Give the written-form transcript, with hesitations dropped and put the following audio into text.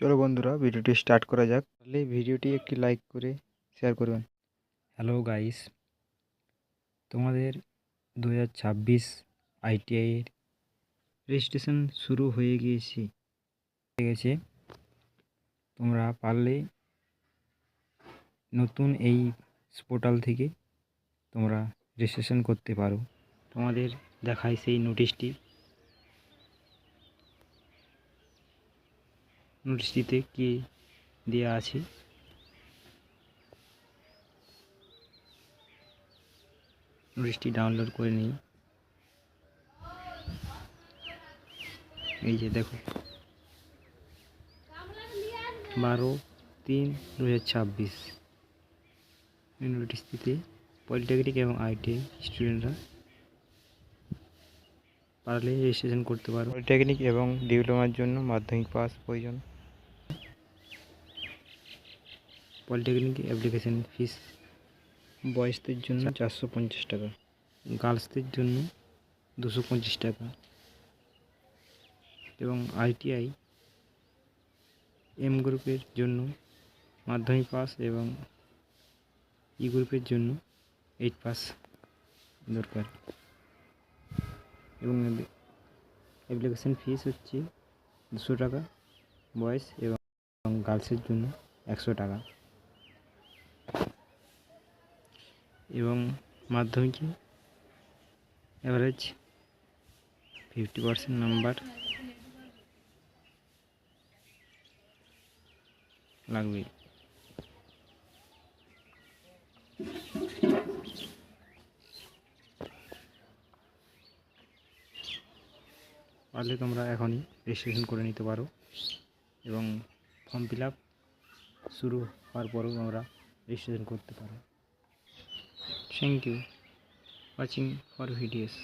চলো বন্ধুরা ভিডিওটি স্টার্ট করা যাক। তাহলে ভিডিওটি একটি লাইক করে শেয়ার করবেন। হ্যালো গাইস, তোমাদের 2026 আইটিআইয়ের রেজিস্ট্রেশন শুরু হয়ে গেছে। তোমরা পারলে নতুন এই পোর্টাল থেকে তোমরা রেজিস্ট্রেশন করতে পারো। তোমাদের দেখায় সেই নোটিশটিতে কি দেওয়া আছে। নোটিশটি ডাউনলোড করে নিই। এই যে দেখো, 12/3/2026 এই নোটিশটিতে পলিটেকনিক এবং আইটিআই স্টুডেন্টরা পারলে রেজিস্ট্রেশন করতে পারো। পলিটেকনিক এবং ডিপ্লোমার জন্য মাধ্যমিক পাস প্রয়োজন। পলিটেকনিক অ্যাপ্লিকেশন ফিস বয়েজদের জন্য 450 টাকা, গার্লসদের জন্য 225 টাকা এবং আইটিআই এম গ্রুপের জন্য মাধ্যমিক পাস এবং ই গ্রুপের জন্য 8 পাস দরকার এবং অ্যাপ্লিকেশন ফিস হচ্ছে 200 টাকা বয়েজ এবং গার্লসের জন্য 100 টাকা এবং মাধ্যমিকে অ্যাভারেজ 50% নাম্বার লাগবে। পারলে তোমরা এখনই রেজিস্ট্রেশন করে নিতে পারো এবং ফর্ম ফিল আপ শুরু হওয়ার পরেও তোমরা রেজিস্ট্রেশন করতে পারো। Thank you watching for videos.